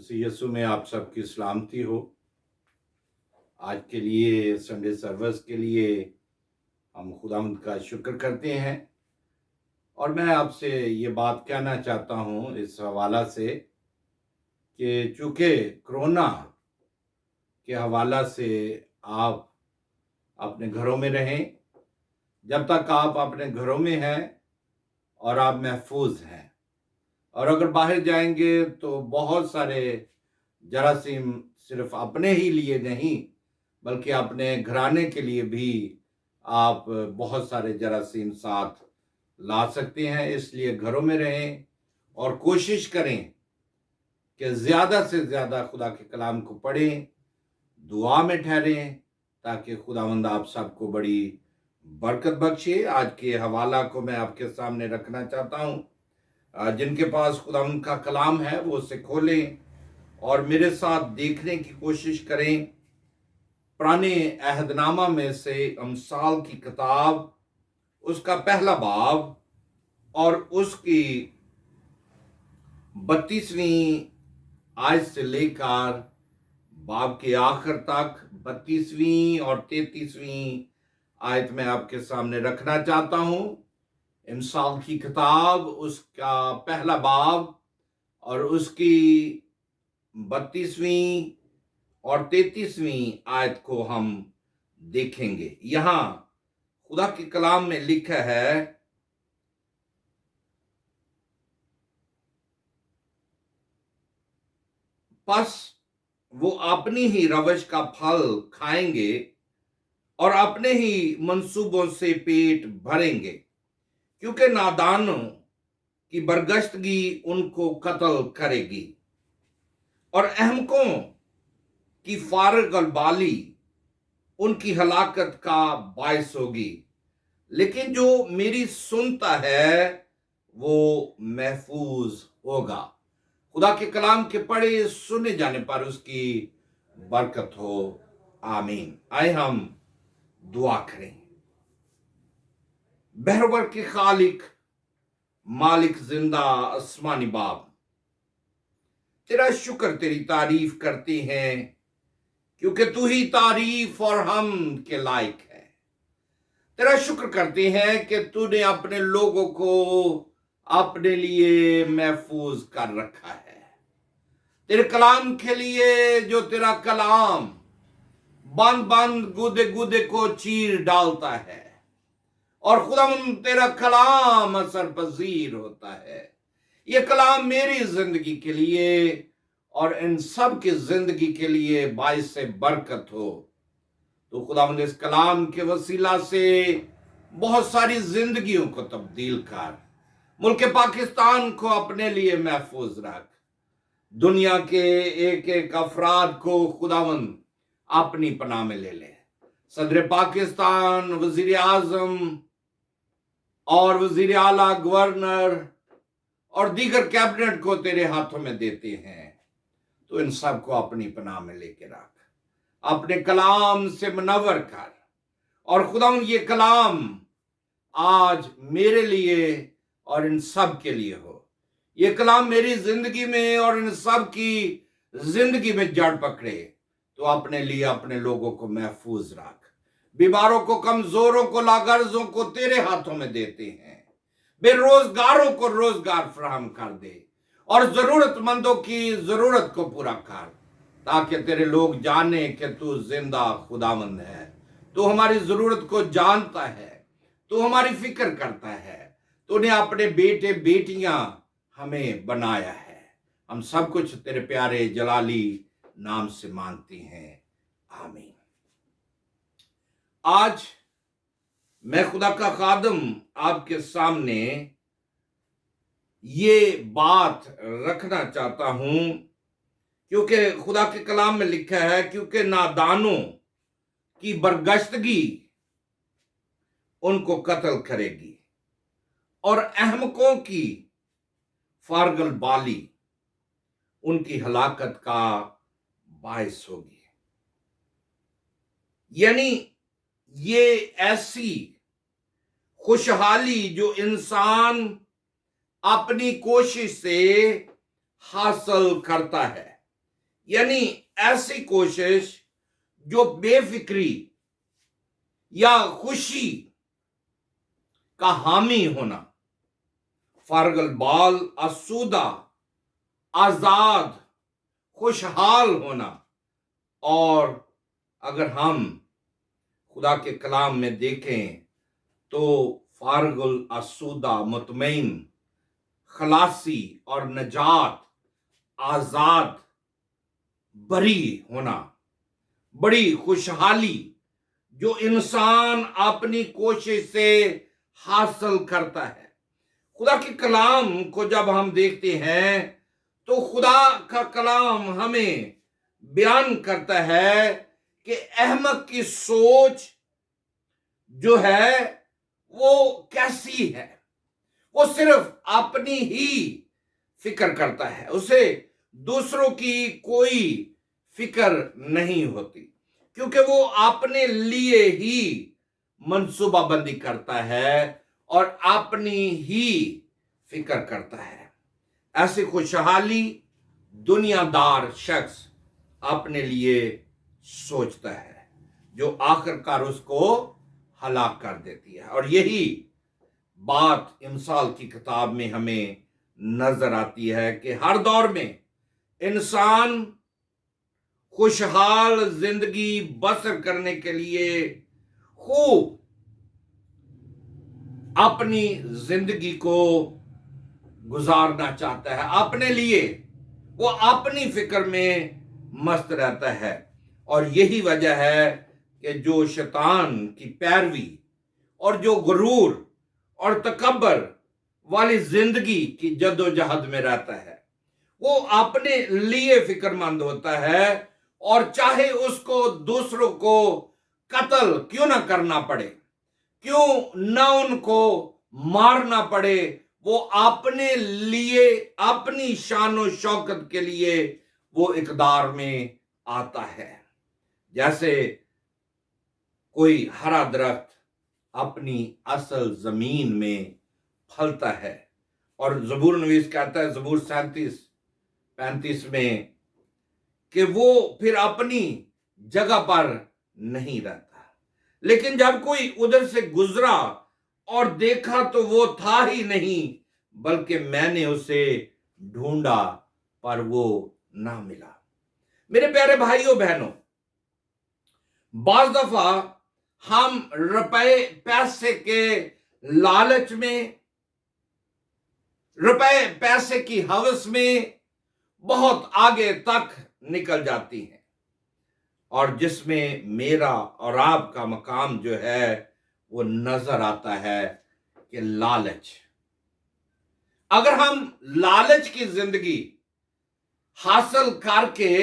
मसीह यीशु में आप सबकी सलामती हो। आज के लिए संडे सर्विस के लिए हम खुदावंद का शुक्र करते हैं और मैं आपसे ये बात कहना चाहता हूँ इस हवाला से कि चूँकि कोरोना के हवाला से आप अपने घरों में रहें। जब तक आप अपने घरों में हैं और आप महफूज हैं, और अगर बाहर जाएंगे तो बहुत सारे जरासीम सिर्फ अपने ही लिए नहीं बल्कि अपने घराने के लिए भी आप बहुत सारे जरासीम साथ ला सकते हैं। इसलिए घरों में रहें और कोशिश करें कि ज़्यादा से ज़्यादा खुदा के कलाम को पढ़ें, दुआ में ठहरें, ताकि खुदावंद आप सबको बड़ी बरकत बख्शे। आज के हवाला को मैं आपके सामने रखना चाहता हूँ। जिनके पास खुदावंद का कलाम है वो उसे खोलें और मेरे साथ देखने की कोशिश करें। पुराने अहदनामा में से अमसाल की किताब, उसका पहला बाब और उसकी 32वीं आयत से लेकर बाब के आखिर तक 32वीं और 33वीं आयत में आपके सामने रखना चाहता हूं। अमसाल की किताब, उसका पहला बाब और उसकी 32वीं और 33वीं आयत को हम देखेंगे। यहां खुदा के कलाम में लिखा है, बस वो अपनी ही रवश का फल खाएंगे और अपने ही मंसूबों से पेट भरेंगे, क्योंकि नादानों की बरगश्तगी उनको कत्ल करेगी और अहमकों की फारगलबाली उनकी हलाकत का बायस होगी। लेकिन जो मेरी सुनता है वो महफूज होगा। खुदा के कलाम के पढ़े सुने जाने पर उसकी बरकत हो। आमीन। आए हम दुआ करें। बहरवर के खालिक, मालिक जिंदा आसमानी बाप, तेरा शुक्र, तेरी तारीफ करते हैं क्योंकि तू ही तारीफ और हम के लायक है। तेरा शुक्र करते हैं कि तूने अपने लोगों को अपने लिए महफूज कर रखा है। तेरे कलाम के लिए, जो तेरा कलाम बंद बंद गुदे गुदे को चीर डालता है और खुदावंद तेरा कलाम असर पजीर होता है। ये कलाम मेरी जिंदगी के लिए और इन सब की जिंदगी के लिए बाइस से बरकत हो। तो खुदावंद इस कलाम के वसीला से बहुत सारी जिंदगियों को तब्दील कर, मुल्क पाकिस्तान को अपने लिए महफूज रख, दुनिया के एक एक अफराद को खुदावंद अपनी पनाह में ले ले। सदर पाकिस्तान, वजीर आजम और वजीर आला, गवर्नर और दीगर कैबिनेट को तेरे हाथों में देते हैं। तो इन सब को अपनी पनाह में लेके रख, अपने कलाम से मुनव्वर कर। और खुदावंद ये कलाम आज मेरे लिए और इन सब के लिए हो। ये कलाम मेरी जिंदगी में और इन सब की जिंदगी में जड़ पकड़े। तो अपने लिए अपने लोगों को महफूज रख। बीमारों को, कमजोरों को, लागर्जों को तेरे हाथों में देते हैं। बेरोजगारों को रोजगार फराहम कर दे और जरूरतमंदों की जरूरत को पूरा कर, ताकि तेरे लोग जाने कि तू जिंदा खुदावंद है। तू हमारी जरूरत को जानता है, तू हमारी फिक्र करता है। तूने अपने बेटे बेटियां हमें बनाया है। हम सब कुछ तेरे प्यारे जलाली नाम से मांगते हैं। आमीन। आज मैं खुदा का खादम आपके सामने ये बात रखना चाहता हूं, क्योंकि खुदा के कलाम में लिखा है, क्योंकि नादानों की बरगश्तगी उनको कत्ल करेगी और अहमकों की फारगलबाली उनकी हलाकत का बायस होगी। यानी ये ऐसी खुशहाली जो इंसान अपनी कोशिश से हासिल करता है, यानी ऐसी कोशिश जो बेफिक्री या खुशी का हामी होना, फारगल बाल, आसूदा, आजाद, खुशहाल होना। और अगर हम खुदा के कलाम में देखें तो फारगुल, आसूदा, मुतमईन, खलासी और नजात, आजाद, बरी होना, बड़ी खुशहाली जो इंसान अपनी कोशिश से हासिल करता है। खुदा के कलाम को जब हम देखते हैं तो खुदा का कलाम हमें बयान करता है कि अहमक की सोच जो है वो कैसी है। वो सिर्फ अपनी ही फिक्र करता है, उसे दूसरों की कोई फिक्र नहीं होती, क्योंकि वो अपने लिए ही मंसूबाबंदी करता है और अपनी ही फिक्र करता है। ऐसी खुशहाली दुनियादार शख्स अपने लिए सोचता है, जो आखिरकार उसको हलाक कर देती है। और यही बात इमसाल की किताब में हमें नजर आती है कि हर दौर में इंसान खुशहाल जिंदगी बसर करने के लिए खूब अपनी जिंदगी को गुजारना चाहता है, अपने लिए वो अपनी फिक्र में मस्त रहता है। और यही वजह है कि जो शैतान की पैरवी और जो गुरूर और तकब्बर वाली जिंदगी की जद्दोजहद में रहता है, वो अपने लिए फिक्रमंद होता है, और चाहे उसको दूसरों को कत्ल क्यों ना करना पड़े, क्यों ना उनको मारना पड़े, वो अपने लिए, अपनी शान शौकत के लिए वो इकदार में आता है। जैसे कोई हरा दरख्त अपनी असल जमीन में फलता है, और ज़बूर नवीस कहता है ज़बूर 37-35 में कि वो फिर अपनी जगह पर नहीं रहता, लेकिन जब कोई उधर से गुजरा और देखा तो वो था ही नहीं, बल्कि मैंने उसे ढूंढा पर वो ना मिला। मेरे प्यारे भाइयों बहनों, बाज दफा हम रुपए पैसे के लालच में, रुपए पैसे की हवस में बहुत आगे तक निकल जाती हैं, और जिसमें मेरा और आपका मकाम जो है वो नजर आता है कि लालच। अगर हम लालच की जिंदगी हासिल करके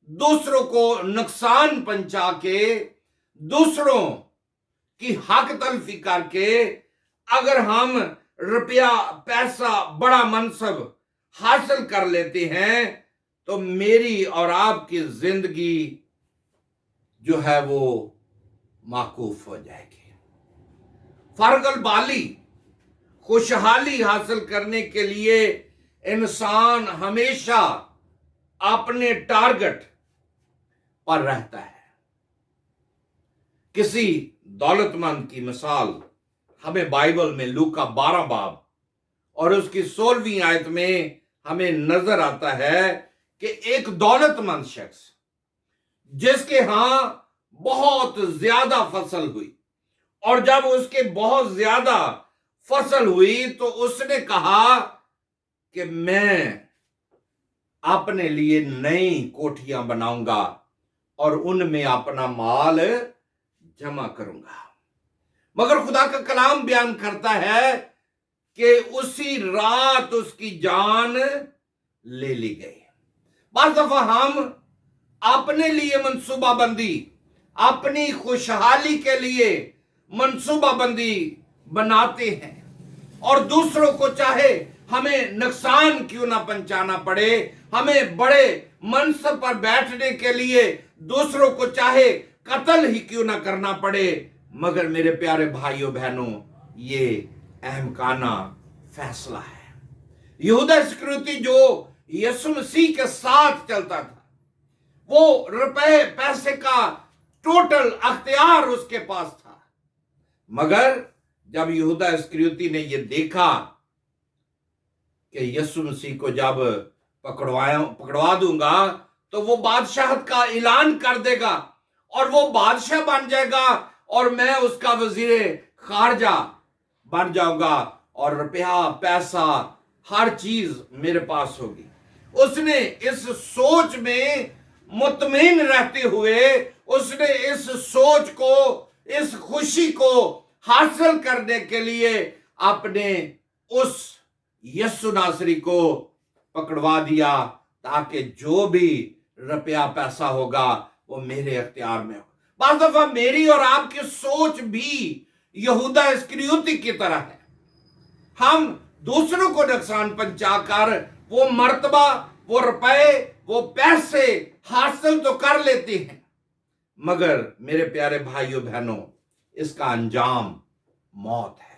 दूसरों को नुकसान पहुंचा के, दूसरों की हक तलफी करके अगर हम रुपया, पैसा, बड़ा मनसब हासिल कर लेते हैं, तो मेरी और आपकी जिंदगी जो है वो माकूफ हो जाएगी। फर्गल बाली, खुशहाली हासिल करने के लिए इंसान हमेशा अपने टारगेट पर रहता है। किसी दौलतमंद की मिसाल हमें बाइबल में लूका 12 बाब और उसकी 16वीं आयत में हमें नजर आता है कि एक दौलतमंद शख्स जिसके यहां बहुत ज्यादा फसल हुई, और जब उसके बहुत ज्यादा फसल हुई तो उसने कहा कि मैं अपने लिए नई कोठियां बनाऊंगा और उनमें अपना माल जमा करूंगा। मगर खुदा का कलाम बयान करता है कि उसी रात उसकी जान ले ली गई। बार दफा हम अपने लिए मंसूबाबंदी, अपनी खुशहाली के लिए मंसूबाबंदी बनाते हैं, और दूसरों को चाहे हमें नुकसान क्यों ना पहुंचाना पड़े, हमें बड़े मनसब पर बैठने के लिए दूसरों को चाहे कत्ल ही क्यों ना करना पड़े, मगर मेरे प्यारे भाइयों बहनों, ये अहमकाना फैसला है। यहूदा इस्करियोती जो यीशु मसीह के साथ चलता था, وہ रुपए पैसे का टोटल अख्तियार उसके पास था। मगर जब यहूदा इस्करियोती ने यह देखा कि यीशु मसीह को जब पकड़वा दूंगा तो वो बादशाहत का ऐलान कर देगा और वो बादशाह बन जाएगा और मैं उसका वजीर खारजा बन जाऊंगा और रुपया पैसा हर चीज मेरे पास होगी। उसने इस सोच में मुतमईन रहते हुए उसने इस सोच को, इस खुशी को हासिल करने के लिए अपने उस यीशु नासरी को पकड़वा दिया ताकि जो भी रुपया पैसा होगा वो मेरे अख्तियार में हो। बार दफा मेरी और आपकी सोच भी यहूदा इस्करियोती की तरह है। हम दूसरों को नुकसान पहुंचाकर वो मर्तबा, वो रुपए, वो पैसे हासिल तो कर लेते हैं, मगर मेरे प्यारे भाइयों बहनों, इसका अंजाम मौत है।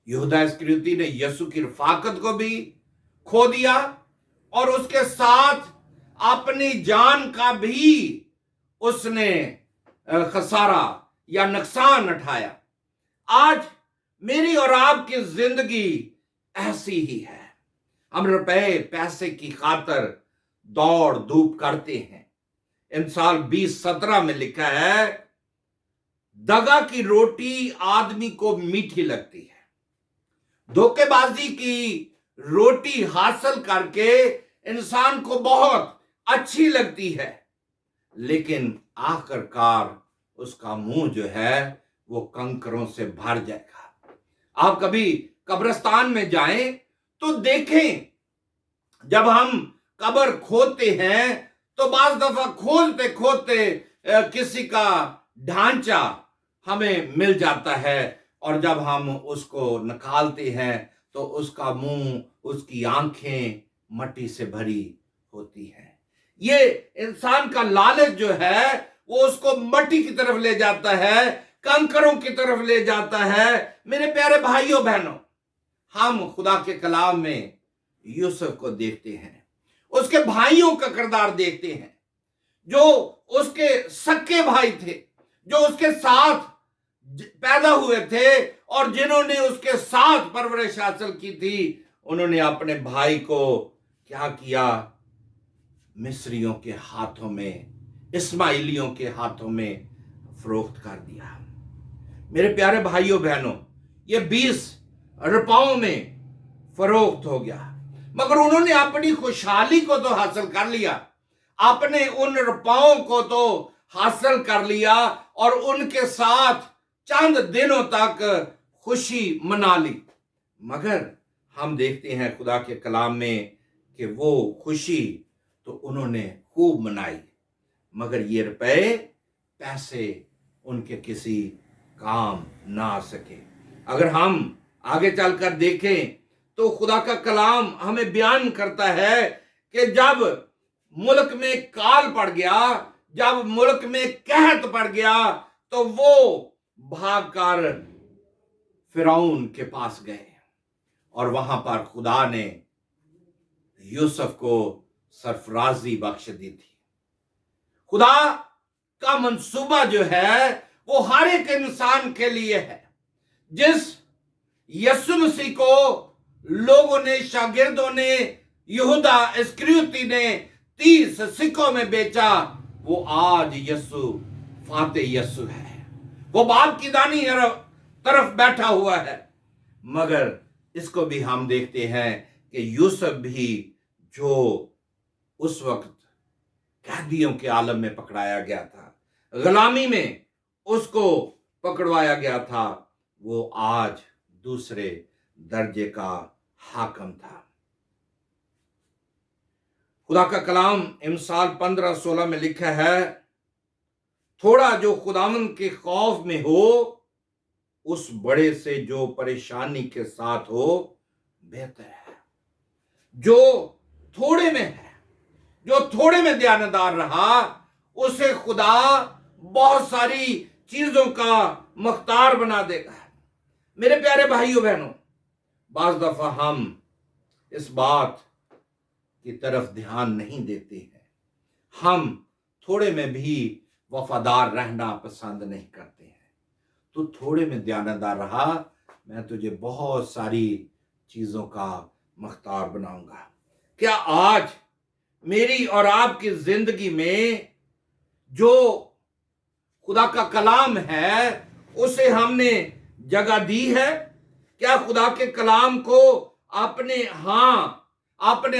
यहूदा इस्करियोती ने यीशु की रफाकत को भी खो दिया और उसके साथ अपनी जान का भी उसने खसारा या नुकसान उठाया। आज मेरी और आपकी जिंदगी ऐसी ही है। हम रुपए पैसे की खातर दौड़ धूप करते हैं। इन साल 2017 में लिखा है, दगा की रोटी आदमी को मीठी लगती है। धोखेबाजी की रोटी हासिल करके इंसान को बहुत अच्छी लगती है, लेकिन आखिरकार उसका मुंह जो है वो कंकरों से भर जाएगा। आप कभी कब्रिस्तान में जाएं तो देखें, जब हम कब्र खोदते हैं तो बाज दफा खोदते खोदते किसी का ढांचा हमें मिल जाता है और जब हम उसको निकालते हैं तो उसका मुंह, उसकी आंखें मट्टी से भरी होती हैं। ये इंसान का लालच जो है वो उसको मट्टी की तरफ ले जाता है, कंकरों की तरफ ले जाता है। मेरे प्यारे भाइयों बहनों, हम खुदा के कलाम में यूसुफ को देखते हैं, उसके भाइयों का किरदार देखते हैं, जो उसके सक्के भाई थे, जो उसके साथ पैदा हुए थे और जिन्होंने उसके साथ परवरिश हासिल की थी। उन्होंने अपने भाई को क्या किया? मिस्रियों के हाथों में, इस्माइलियों के हाथों में फरोख्त कर दिया। मेरे प्यारे भाइयों बहनों, ये 20 रुपयों में फरोख्त हो गया, मगर उन्होंने अपनी खुशहाली को तो हासिल कर लिया, अपने उन रुपयों को तो हासिल कर लिया और उनके साथ चंद दिनों तक खुशी मना ली। मगर हम देखते हैं खुदा के कलाम में कि वो खुशी तो उन्होंने खूब मनाई, मगर ये रुपए पैसे उनके किसी काम ना आ सके। अगर हम आगे चलकर देखें तो खुदा का कलाम हमें बयान करता है कि जब मुल्क में काल पड़ गया, जब मुल्क में कहत पड़ गया, तो वो भागकर फिरौन के पास गए और वहां पर खुदा ने यूसुफ को सरफराजी बख्श दी थी। खुदा का मंसूबा जो है वो हर एक इंसान के लिए है। जिस यीशु मसीह को लोगों ने, शागिर्दों ने, यहूदा इस्करियोती ने 30 सिक्कों में बेचा, वो आज यीशु फाते यीशु है। वो बाप की दानी तरफ बैठा हुआ है। मगर इसको भी हम देखते हैं कि यूसुफ भी, जो उस वक्त कैदियों के आलम में पकड़ाया गया था, गुलामी में उसको पकड़वाया गया था, वो आज दूसरे दर्जे का हाकम था। खुदा का कलाम इमसाल 15:16 में लिखा है, थोड़ा जो खुदावंद के खौफ में हो उस बड़े से जो परेशानी के साथ हो बेहतर है। जो थोड़े में है, जो थोड़े में ध्यानदार रहा, उसे खुदा बहुत सारी चीजों का मुख्तार बना देगा। मेरे प्यारे भाइयों बहनों, बाज दफा हम इस बात की तरफ ध्यान नहीं देते हैं। हम थोड़े में भी वफादार रहना पसंद नहीं करते हैं। तो थोड़े में दयानतदार रहा, मैं तुझे बहुत सारी चीजों का मुख्तार बनाऊंगा। क्या आज मेरी और आपकी जिंदगी में जो खुदा का कलाम है उसे हमने जगह दी है? क्या खुदा के कलाम को अपने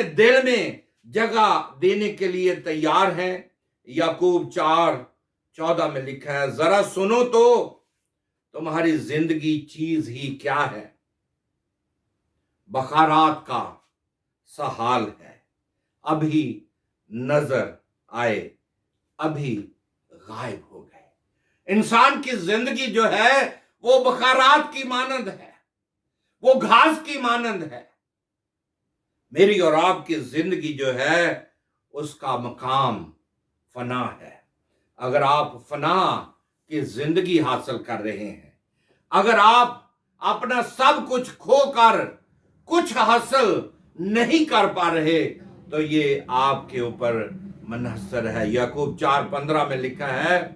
दिल में जगह देने के लिए तैयार हैं? याकूब 4:14 में लिखा है, जरा सुनो तो तुम्हारी जिंदगी चीज ही क्या है, बखारात का सा हाल है, अभी नजर आए अभी गायब हो गए। इंसान की जिंदगी जो है वो बखारात की मानंद है, वो घास की मानंद है। मेरी और आपकी जिंदगी जो है उसका मकाम फना है। अगर आप फना की जिंदगी हासिल कर रहे हैं, अगर आप अपना सब कुछ खोकर कुछ हासिल नहीं कर पा रहे, तो ये आपके ऊपर मुनहसर है। याकूब 4:15 में लिखा है,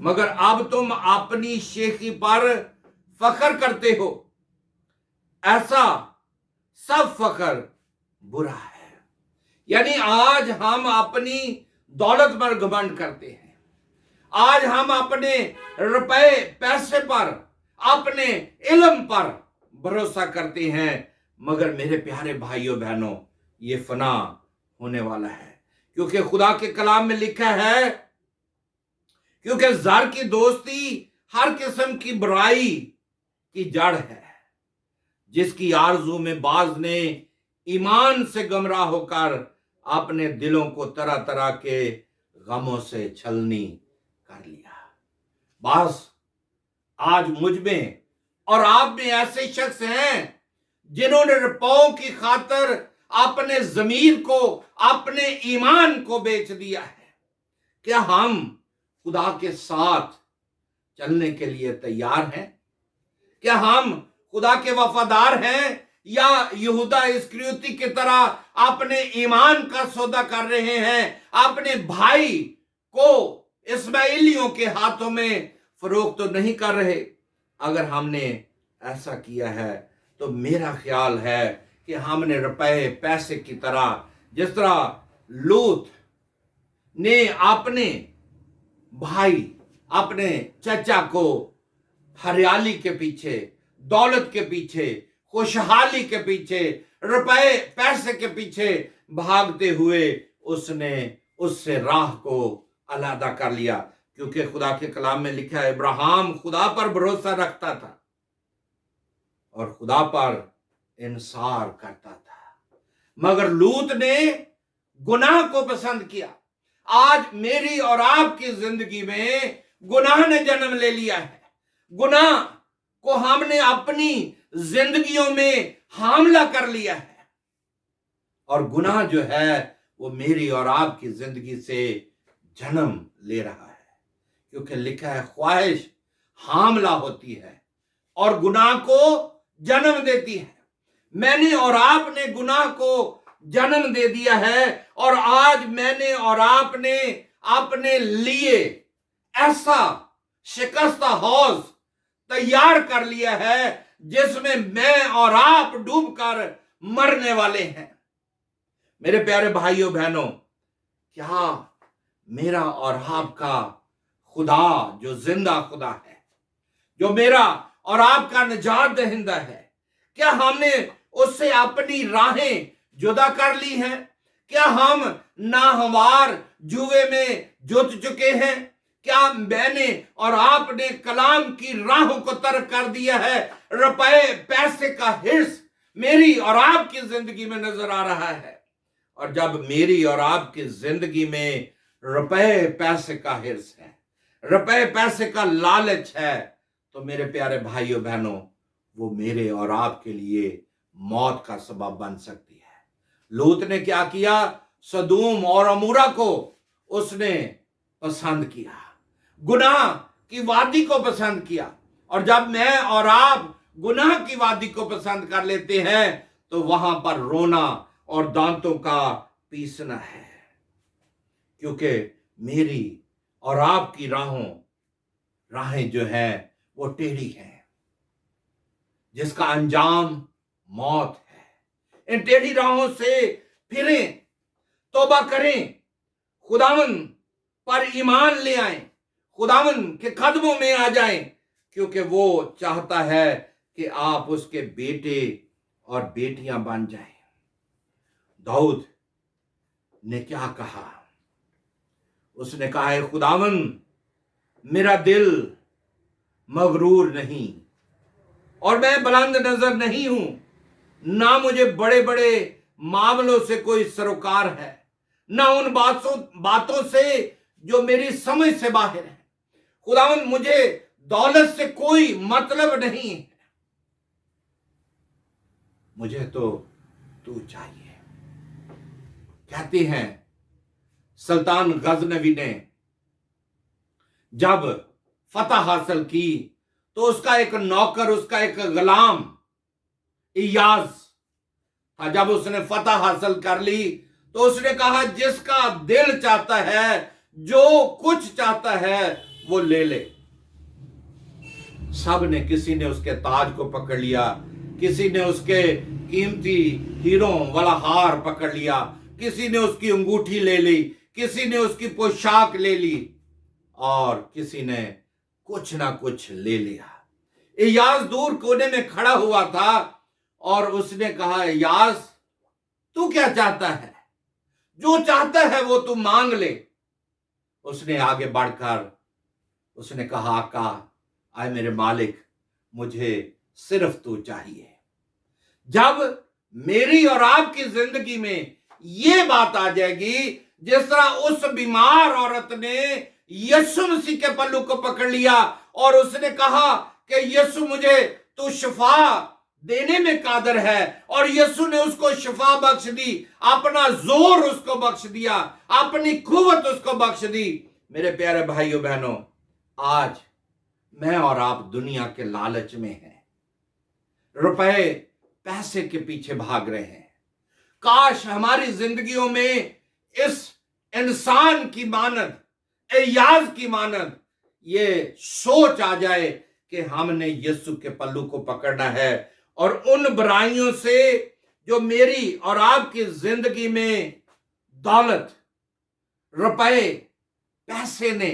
मगर अब तुम अपनी शेखी पर फख्र करते हो, ऐसा सब फख्र बुरा है। यानी आज हम अपनी दौलत पर घमंड करते हैं, आज हम अपने रुपए पैसे पर, अपने इल्म पर भरोसा करते हैं, मगर मेरे प्यारे भाइयों बहनों, ये फना होने वाला है। क्योंकि खुदा के कलाम में लिखा है, क्योंकि ज़र की दोस्ती हर किस्म की बुराई की जड़ है, जिसकी आरजू में बाज ने ईमान से गमराह होकर अपने दिलों को तरह तरह के गमों से छलनी कर लिया। बस आज मुझ में और आप में ऐसे शख्स हैं जिन्होंने रुपयों की खातिर अपने जमीर को, अपने ईमान को बेच दिया है। क्या हम खुदा के साथ चलने के लिए तैयार हैं? क्या हम खुदा के वफादार हैं, या यहूदा इस्करियोती की तरह अपने ईमान का सौदा कर रहे हैं, अपने भाई को इस्माइलियों के हाथों में फरोख्त तो नहीं कर रहे? अगर हमने ऐसा किया है तो मेरा ख्याल है कि हमने रुपए पैसे की तरह, जिस तरह लूत ने अपने भाई, अपने चचा को हरियाली के पीछे, दौलत के पीछे, खुशहाली के पीछे, रुपए पैसे के पीछे भागते हुए उसने उससे राह को अलहदा कर लिया। क्योंकि खुदा के कलाम में लिखा है, इब्राहिम खुदा पर भरोसा रखता था और खुदा पर इंसार करता था, मगर लूत ने गुनाह को पसंद किया। आज मेरी और आपकी जिंदगी में गुनाह ने जन्म ले लिया है। गुनाह को हमने अपनी जिंदगियों में हामला कर लिया है, और गुनाह जो है वो मेरी और आपकी जिंदगी से जन्म ले रहा है। क्योंकि लिखा है, ख्वाहिश हामला होती है और गुनाह को जन्म देती है। मैंने और आपने गुनाह को जन्म दे दिया है, और आज मैंने और आपने अपने लिए ऐसा शिकस्ता हौज तैयार कर लिया है जिसमें मैं और आप डूबकर मरने वाले हैं। मेरे प्यारे भाइयों बहनों, क्या मेरा और आपका खुदा जो जिंदा खुदा है, जो मेरा और आपका निजात दहिंदा है, क्या हमने उससे अपनी राहें जुदा कर ली हैं? क्या हम नाहवार जुए में जुट चुके हैं? क्या मैंने और आपने कलाम की राहों को तर्क कर दिया है? रुपए पैसे का हिर्स मेरी और आपकी जिंदगी में नजर आ रहा है, और जब मेरी और आपकी जिंदगी में रुपए पैसे का हिर्स है, रुपए पैसे का लालच है, तो मेरे प्यारे भाइयों बहनों, वो मेरे और आपके लिए मौत का सबब बन सकती है। लूत ने क्या किया? सदूम और अमूरा को उसने पसंद किया, गुनाह की वादी को पसंद किया। और जब मैं और आप गुनाह की वादी को पसंद कर लेते हैं तो वहां पर रोना और दांतों का पीसना है। क्योंकि मेरी और आपकी राहें जो हैं वो टेढ़ी हैं, जिसका अंजाम मौत है। इन टेढ़ी राहों से फिरें, तौबा करें, खुदावन पर ईमान ले आएं, खुदावन के कदमों में आ जाएं, क्योंकि वो चाहता है कि आप उसके बेटे और बेटियां बन जाएं। दाऊद ने क्या कहा? उसने कहा है, खुदावन मेरा दिल मगरूर नहीं और मैं बुलंद नजर नहीं हूं, ना मुझे बड़े बड़े मामलों से कोई सरोकार है, ना उन बातों से जो मेरी समझ से बाहर है। खुदावन मुझे दौलत से कोई मतलब नहीं है, मुझे तो तू चाहिए। कहते हैं सुल्तान गजनवी ने जब फतह हासिल की तो उसका एक नौकर, उसका एक गुलाम इयाज था, जब उसने फतह हासिल कर ली तो उसने कहा, जिसका दिल चाहता है, जो कुछ चाहता है वो ले ले। सब ने, किसी ने उसके ताज को पकड़ लिया, किसी ने उसके कीमती हीरों वाला हार पकड़ लिया, किसी ने उसकी अंगूठी ले ली, किसी ने उसकी पोशाक ले ली और किसी ने कुछ ना कुछ ले लिया। इयाज दूर कोने में खड़ा हुआ था और उसने कहा, इयाज तू क्या चाहता है? जो चाहता है वो तू मांग ले। उसने आगे बढ़कर उसने कहा, आका, आए मेरे मालिक, मुझे सिर्फ तू चाहिए। जब मेरी और आपकी जिंदगी में ये बात आ जाएगी, जिस तरह उस बीमार औरत ने यीशु मसीह के पल्लू को पकड़ लिया और उसने कहा कि यीशु मुझे तू शिफा देने में कादर है, और यीशु ने उसको शिफा बख्श दी, अपना जोर उसको बख्श दिया, अपनी कुव्वत उसको बख्श दी। मेरे प्यारे भाइयों बहनों, आज मैं और आप दुनिया के लालच में हैं, रुपए पैसे के पीछे भाग रहे हैं। काश हमारी जिंदगियों में इस इंसान की मानद, इयाज की मानद ये सोच आ जाए कि हमने यीशु के पल्लू को पकड़ना है और उन बुराइयों से जो मेरी और आपकी जिंदगी में दौलत, रुपए, पैसे ने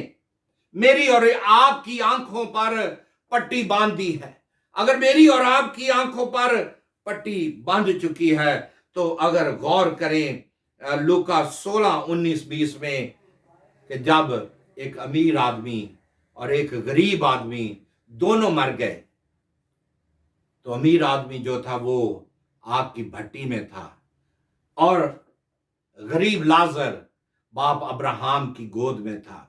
मेरी और आपकी आंखों पर पट्टी बांध दी है। अगर मेरी और आपकी आंखों पर पट्टी बांध चुकी है तो अगर गौर करें लूका 16:19-20 में कि जब एक अमीर आदमी और एक गरीब आदमी दोनों मर गए, तो अमीर आदमी जो था वो आग की भट्टी में था और गरीब लाजर बाप अब्राहम की गोद में था।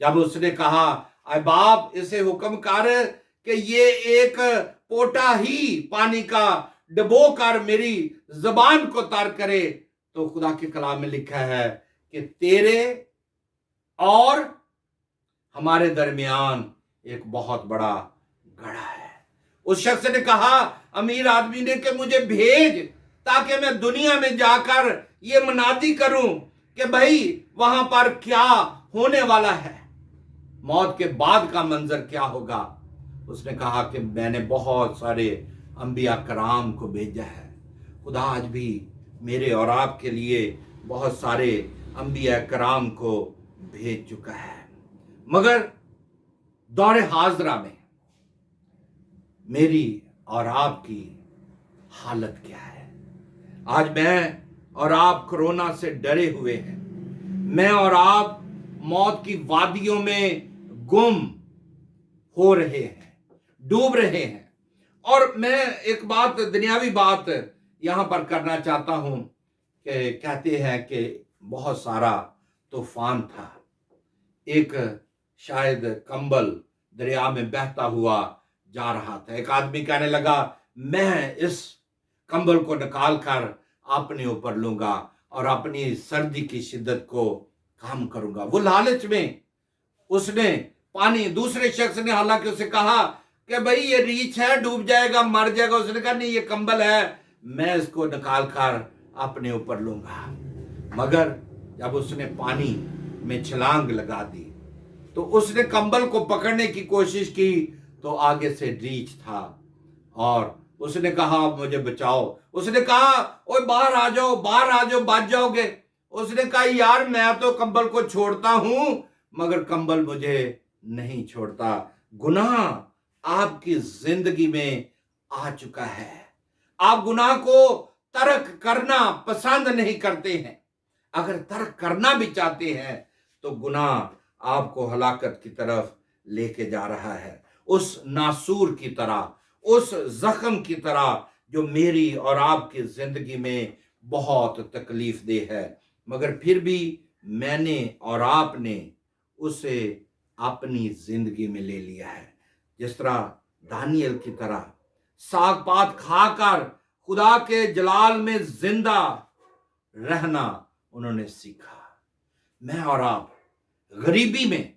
जब उसने कहा, अरे बाप, इसे हुक्म कर कि ये एक पोटा ही पानी का डबो कर मेरी जबान को तर करे, तो खुदा के कलाम में लिखा है कि तेरे और हमारे दरमियान एक बहुत बड़ा गड़ा है। उस शख्स ने कहा, अमीर आदमी ने, कि मुझे भेज ताकि मैं दुनिया में जाकर ये मुनादी करूं कि भाई वहां पर क्या होने वाला है, मौत के बाद का मंजर क्या होगा। उसने कहा कि मैंने बहुत सारे अंबिया कराम को भेजा है। खुदा आज भी मेरे और आपके लिए बहुत सारे अंबिया कराम को भेज चुका है, मगर दौरे हाजरा में मेरी और आपकी हालत क्या है? आज मैं और आप कोरोना से डरे हुए हैं। मैं और आप मौत की वादियों में गुम हो रहे हैं, डूब रहे हैं। और मैं एक बात, दुनियावी बात यहां पर करना चाहता हूं कि कहते हैं कि बहुत सारा तूफान था, एक शायद कंबल दरिया में बहता हुआ जा रहा था। एक आदमी कहने लगा, मैं इस कंबल को निकाल कर अपने ऊपर लूंगा और अपनी सर्दी की शिद्दत को कम करूंगा। वो लालच में उसने पानी, दूसरे शख्स ने हालांकि उसे कहा कि भाई ये रीछ है, डूब जाएगा, मर जाएगा। उसने कहा, नहीं, ये कंबल है, मैं इसको निकाल कर अपने ऊपर लूंगा। मगर जब उसने पानी में छलांग लगा दी। तो उसने कंबल को पकड़ने की कोशिश की तो आगे से रीछ था और उसने कहा मुझे बचाओ। उसने कहा ओए बाहर आ जाओ, बाहर आ जाओ, बच जाओगे। उसने कहा यार मैं तो कंबल को छोड़ता हूं मगर कंबल मुझे नहीं छोड़ता। गुनाह आपकी जिंदगी में आ चुका है, आप गुनाह को तर्क करना पसंद नहीं करते हैं। अगर तर्क करना भी चाहते हैं तो गुनाह आपको हलाकत की तरफ लेके जा रहा है, उस नासूर की तरह, उस जख्म की तरह जो मेरी और आपकी जिंदगी में बहुत तकलीफ दे है, मगर फिर भी मैंने और आपने उसे अपनी जिंदगी में ले लिया है। जिस तरह दानियल की तरह साग पात खाकर खुदा के जलाल में जिंदा रहना उन्होंने सीखा। मैं और आप गरीबी में,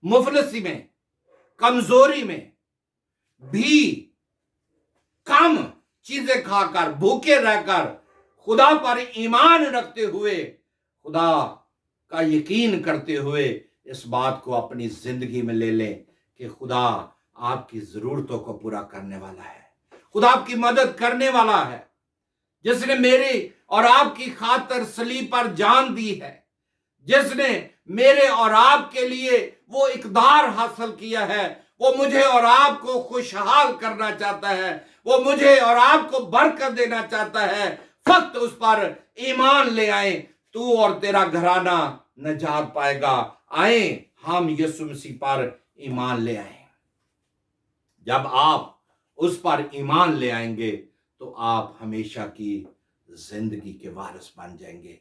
मुफलसी में, कमजोरी में भी कम चीजें खाकर, भूखे रहकर, खुदा पर ईमान रखते हुए, खुदा का यकीन करते हुए इस बात को अपनी जिंदगी में ले लें कि खुदा आपकी जरूरतों को पूरा करने वाला है, खुदा आपकी मदद करने वाला है। जिसने मेरी और आपकी खातिर सलीब पर जान दी है, जिसने मेरे और आपके लिए वो इकदार हासिल किया है, वो मुझे और आपको खुशहाल करना चाहता है, वो मुझे और आपको बरकत देना चाहता है। फक्त उस पर ईमान ले आए, तू और तेरा घराना नजात पाएगा। आए हम यीशु मसीह पर ईमान ले आए। जब आप उस पर ईमान ले आएंगे तो आप हमेशा की जिंदगी के वारिस बन जाएंगे।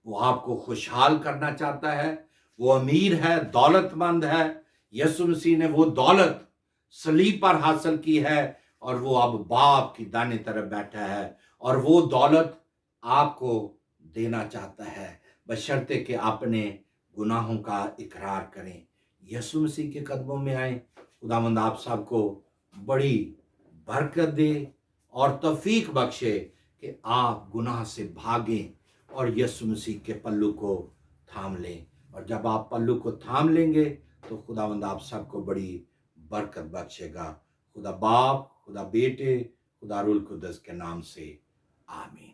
वो आपको खुशहाल करना चाहता है, वो अमीर है, दौलतमंद है। यीशु मसीह ने वो दौलत सलीब पर हासिल की है और वो अब बाप की दाहिनी तरफ बैठा है और वो दौलत आपको देना चाहता है, बशर्ते कि अपने गुनाहों का इकरार करें, यीशु मसीह के कदमों में आए। खुदावंद आप सबको बड़ी बरकत दे और तौफीक बख्शे कि आप गुनाह से भागें और यीशु मसीह के पल्लू को थाम लें। और जब आप पल्लू को थाम लेंगे तो खुदावंद आप सबको बड़ी बरकत बख्शेगा। खुदा बाप, खुदा बेटे, खुदा रूह कुद्दस के नाम से आमीन।